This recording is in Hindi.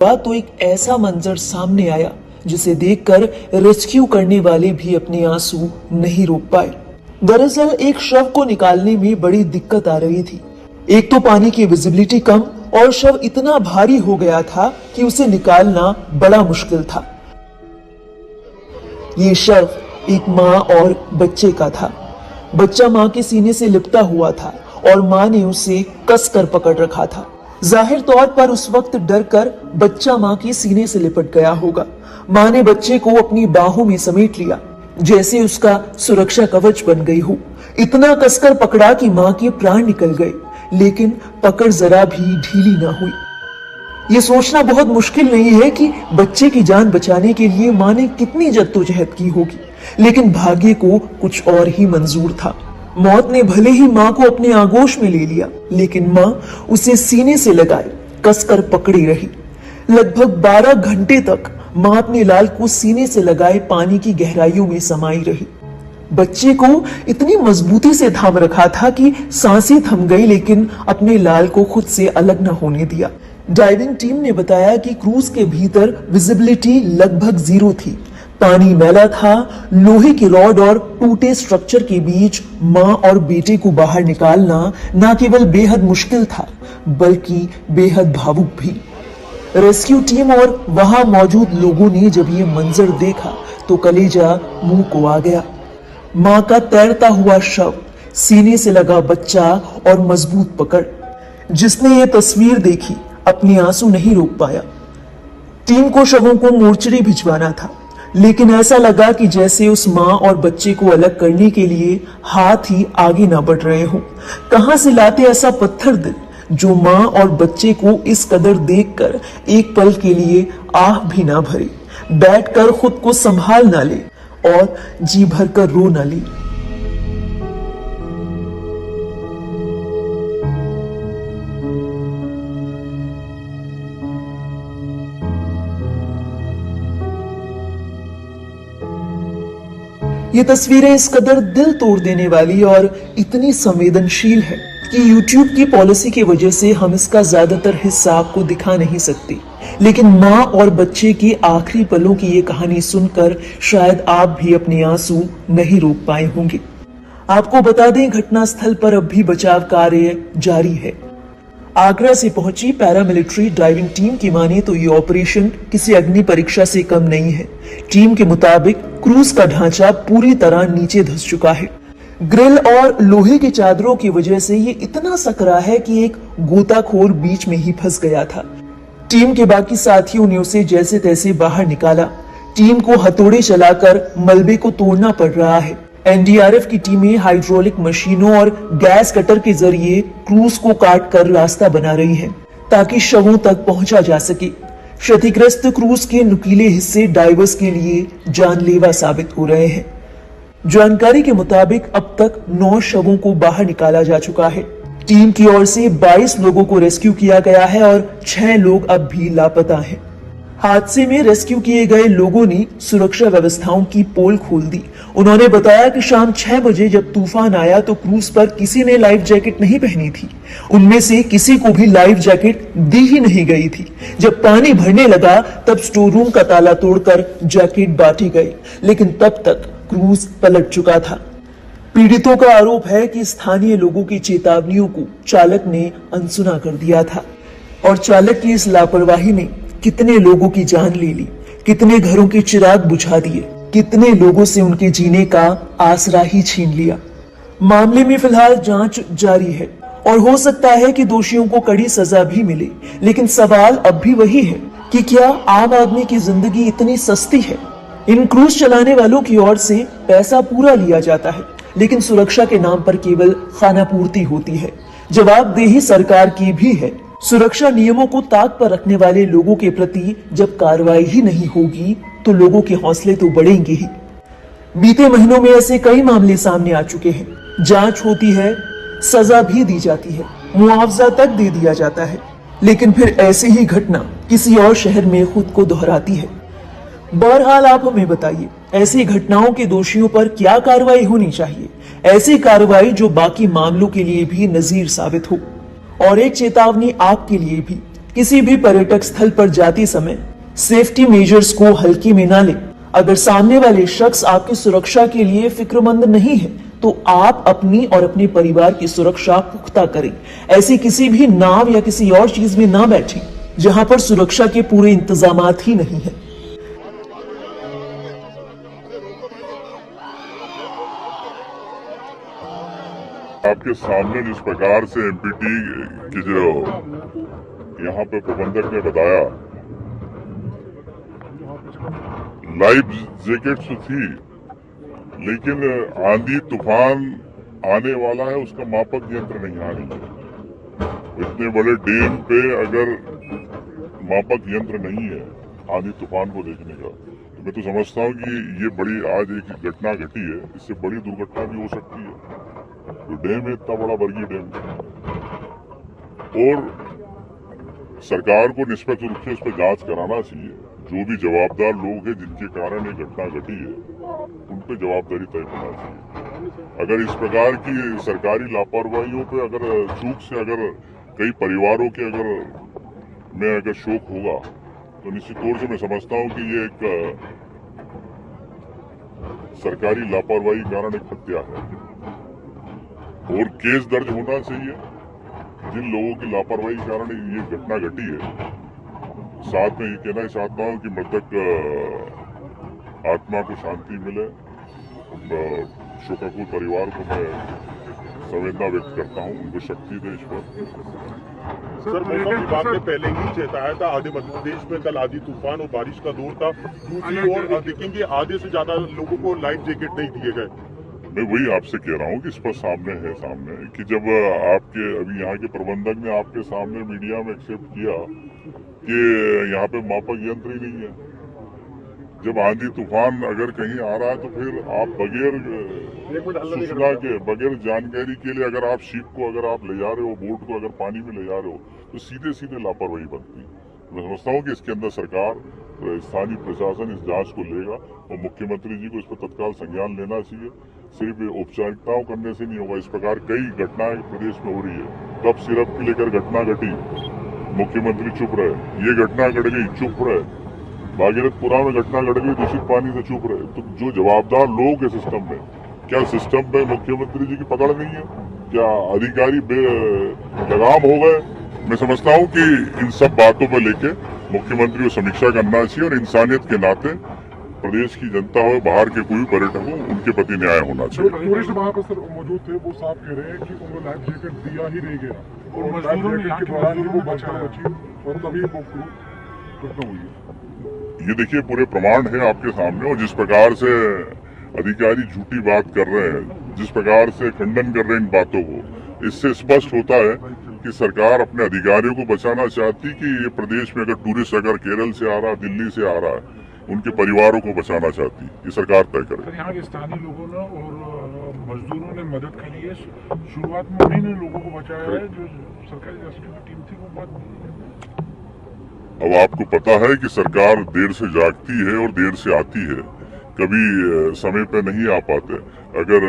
तो एक ऐसा मंजर सामने आया जिसे देखकर रेस्क्यू करने वाले भी अपने आंसू नहीं रोक पाए। दरअसल एक शव को निकालने में बड़ी दिक्कत आ रही थी। एक तो पानी की विजिबिलिटी कम और शव इतना भारी हो गया था कि उसे निकालना बड़ा मुश्किल था। ये शव एक माँ और बच्चे का था। बच्चा माँ के सीने से लिपटा हुआ था और माँ ने उसे कसकर पकड़ रखा था। जाहिर तौर पर उस वक्त डर कर बच्चा माँ के सीने से लिपट गया होगा। माँ ने बच्चे को अपनी बाहों में समेट लिया, जैसे उसका सुरक्षा कवच बन गई हो। इतना कसकर पकड़ा कि माँ के प्राण निकल गए, लेकिन पकड़ जरा भी ढीली ना हुई। ये सोचना बहुत मुश्किल नहीं है कि बच्चे की जान बचाने के लिए माँ ने कितनी जद्दोजहद की होगी, लेकिन भाग्य को कुछ और ही मंजूर था। मौत ने भले ही माँ को अपने आगोश में ले लिया, लेकिन माँ उसे सीने से लगाए कसकर पकड़ी रही। लगभग 12 घंटे तक माँ अपने लाल को सीने से लगाए पानी की गहराइयों में समाई रही। बच्चे को इतनी मजबूती से थाम रखा था कि सांसें थम गई, लेकिन अपने लाल को खुद से अलग न होने दिया। डाइविंग टीम ने बताया कि क्रूज के भीतर विजिबिलिटी लगभग 0 थी। पानी मैला था। लोहे की रॉड और टूटे स्ट्रक्चर के बीच माँ और बेटे को बाहर निकालना न केवल बेहद मुश्किल था, बल्कि बेहद भावुक भी। रेस्क्यू टीम और वहां मौजूद लोगों ने जब ये मंजर देखा तो कलेजा मुंह को आ गया। माँ का तैरता हुआ शव, सीने से लगा बच्चा और मजबूत पकड़। जिसने ये तस्वीर देखी अपने आंसू नहीं रोक पाया। टीम को शवों को मोर्चरी भिजवाना था, लेकिन ऐसा लगा कि जैसे उस माँ और बच्चे को अलग करने के लिए हाथ ही आगे ना बढ़ रहे हो। कहां से लाते ऐसा पत्थर दिल जो माँ और बच्चे को इस कदर देखकर एक पल के लिए आह भी ना भरे, बैठकर खुद को संभाल ना ले और जी भरकर रो ना ले। ये तस्वीरें इस कदर दिल तोड़ देने वाली और इतनी संवेदनशील है कि YouTube की पॉलिसी की वजह से हम इसका ज्यादातर हिस्सा आपको दिखा नहीं सकते, लेकिन माँ और बच्चे के आखिरी पलों की ये कहानी सुनकर शायद आप भी अपने आंसू नहीं रोक पाए होंगे। आपको बता दें, घटनास्थल पर अब भी बचाव कार्य जारी है। आगरा से पहुंची पैरामिलिट्री डाइविंग टीम की माने तो ये ऑपरेशन किसी अग्नि परीक्षा से कम नहीं है। टीम के मुताबिक क्रूज का ढांचा पूरी तरह नीचे धंस चुका है। ग्रिल और लोहे की चादरों की वजह से ये इतना सकरा है कि एक गोताखोर बीच में ही फंस गया था। टीम के बाकी साथियों ने उसे जैसे तैसे बाहर निकाला। टीम को हथौड़े चलाकर मलबे को तोड़ना पड़ रहा है। एनडीआरएफ की टीमें हाइड्रोलिक मशीनों और गैस कटर के जरिए क्रूज को काट कर रास्ता बना रही हैं, ताकि शवों तक पहुंचा जा सके। क्षतिग्रस्त क्रूज के नुकीले हिस्से डाइवर्स के लिए जानलेवा साबित हो रहे हैं। जानकारी के मुताबिक अब तक 9 शवों को बाहर निकाला जा चुका है। टीम की ओर से 22 लोगों को रेस्क्यू किया गया है और 6 लोग अब भी लापता हैं। हादसे में रेस्क्यू किए गए लोगों ने सुरक्षा व्यवस्थाओं की पोल खोल दी। उन्होंने बताया कि शाम 6 बजे जब तूफान आया तो क्रूज पर किसी ने लाइफ जैकेट नहीं पहनी थी। उनमें से किसी को भी लाइफ जैकेट दी ही नहीं गई थी। जब पानी भरने लगा तब स्टोर रूम का ताला तोड़कर जैकेट बांटे गए, लेकिन तब तक क्रूज पलट चुका था। पीड़ितों का आरोप है कि स्थानीय लोगों की चेतावनियों को चालक ने अनसुना कर दिया था और चालक की इस लापरवाही ने कितने लोगों की जान ले ली, कितने घरों के चिराग बुझा दिए, कितने लोगों से उनके जीने का आसरा ही छीन लिया। मामले में फिलहाल जांच जारी है और हो सकता है कि दोषियों को कड़ी सजा भी मिले, लेकिन सवाल अब भी वही है कि क्या आम आदमी की जिंदगी इतनी सस्ती है? इन क्रूज चलाने वालों की ओर से पैसा पूरा लिया जाता है, लेकिन सुरक्षा के नाम पर केवल खानापूर्ति होती है। जवाबदेही सरकार की भी है। सुरक्षा नियमों को ताक पर रखने वाले लोगों के प्रति जब कार्रवाई ही नहीं होगी तो लोगों के हौसले तो बढ़ेंगे ही। बीते महीनों में ऐसे कई मामले सामने आ चुके हैं। जांच होती है, सजा भी दी जाती है, मुआवजा तक दे दिया जाता है, लेकिन फिर ऐसी ही घटना किसी और शहर में खुद को दोहराती है। बहरहाल आप हमें बताइए, ऐसी घटनाओं के दोषियों पर क्या कार्रवाई होनी चाहिए? ऐसी कार्रवाई जो बाकी मामलों के लिए भी नजीर साबित हो। और एक चेतावनी आपके लिए भी, किसी भी पर्यटक स्थल पर जाते समय सेफ्टी मेजर्स को हल्के में ना लें। अगर सामने वाले शख्स आपकी सुरक्षा के लिए फिक्रमंद नहीं है तो आप अपनी और अपने परिवार की सुरक्षा पुख्ता करें। ऐसी किसी भी नाव या किसी और चीज में ना बैठें जहां पर सुरक्षा के पूरे इंतजामात ही नहीं है। आपके सामने जिस प्रकार से एमपीटी की जो यहाँ पे प्रबंधक ने बताया, लाइफ जैकेट्स तो थी लेकिन आंधी तूफान आने वाला है, उसका मापक यंत्र नहीं आ रही है। इतने बड़े डैम पे अगर मापक यंत्र नहीं है आंधी तूफान को देखने का, तो मैं तो समझता हूँ कि ये बड़ी आज एक घटना घटी है, इससे बड़ी दुर्घटना भी हो सकती है। तो डैम है इतना बड़ा, बरगी डैम, और सरकार को निष्पक्ष रूप से इस पर जांच कराना चाहिए। जो भी जवाबदार लोग हैं जिनके कारण ये घटना घटी है, उन पे जवाबदारी तय करना चाहिए। अगर इस प्रकार की सरकारी लापरवाहियों पे अगर चूक से अगर कई परिवारों के अगर शोक होगा, तो निश्चित तौर से मैं समझता हूँ कि ये एक सरकारी लापरवाही के कारण एक हत्या है और केस दर्ज होना चाहिए जिन लोगों की लापरवाही के कारण ये घटना घटी है। साथ में ये कहना चाहता हूँ कि मृतक आत्मा को शांति मिले। शोकाकुल परिवार को मैं संवेदना व्यक्त करता हूँ, उनको शक्ति दे इस पर। सर, मौसम विभाग ने पहले ही चेताया था, आधे मध्य प्रदेश में कल आधी तूफान और बारिश का दौर था। दूसरी ओर देखेंगे आधे से ज्यादा लोगों को लाइफ जैकेट नहीं दिए गए। मैं वही आपसे कह रहा हूँ कि इस पर सामने कि जब आपके अभी यहाँ के प्रबंधक ने आपके सामने मीडिया में एक्सेप्ट किया कि यहाँ पे मापक यंत्र ही नहीं है, जब आंधी तूफान अगर कहीं आ रहा है तो फिर आप बगैर सूचना के, बगैर जानकारी के लिए अगर आप शिप को अगर आप ले जा रहे हो, बोट को अगर पानी में ले जा रहे हो, तो सीधे सीधे लापरवाही बनती है। मैं समझता हूँ कि इसके अंदर सरकार, स्थानीय प्रशासन इस जांच को लेगा और मुख्यमंत्री जी को इस पर तत्काल संज्ञान लेना चाहिए। सिर्फ औपचारिकताओं करने से नहीं होगा। इस प्रकार कई घटनाएं प्रदेश में हो रही है। कब सिरप की लेकर घटना घटी, मुख्यमंत्री चुप रहे, ये घटना घट गई, चुप रहे, भागीरथपुरा में घटना घट गई, दूषित पानी से चुप रहे। तो जो जवाबदार लोग है सिस्टम में, क्या सिस्टम में मुख्यमंत्री जी की पकड़ नहीं है? क्या अधिकारी लगाम हो गए? मैं समझता हूँ कि इन सब बातों पर लेके मुख्यमंत्री को समीक्षा करना चाहिए और इंसानियत के नाते प्रदेश की जनता हो, बाहर के कोई पर्यटक हो, उनके प्रति न्याय होना चाहिए। टूरिस्ट वहाँ पर सर मौजूद थे, वो साफ कह रहे हैं कि उनको लाइफ जैकेट दिया ही नहीं गया और मजदूरों ने के दौरान ही वो बची और तभी वो घटना हुई है। ये देखिए पूरे प्रमाण है आपके सामने, और जिस प्रकार से अधिकारी झूठी बात कर रहे हैं, जिस प्रकार से खंडन कर रहे हैं इन बातों को, इससे स्पष्ट होता है कि सरकार अपने अधिकारियों को बचाना चाहती कि ये प्रदेश में अगर टूरिस्ट अगर केरल से आ रहा है, दिल्ली से आ रहा है, उनके परिवारों को बचाना चाहती। ये सरकार तय करे। यहाँ के स्थानीय लोगों ने और मजदूरों ने मदद करी है। शुरुआत में उन्हीं ने लोगों को बचाया है, जो सरकारी रेस्क्यू की टीम थी वो बहुत। अब आपको पता है कि सरकार देर से जागती है और देर से आती है, कभी समय पे नहीं आ पाते। अगर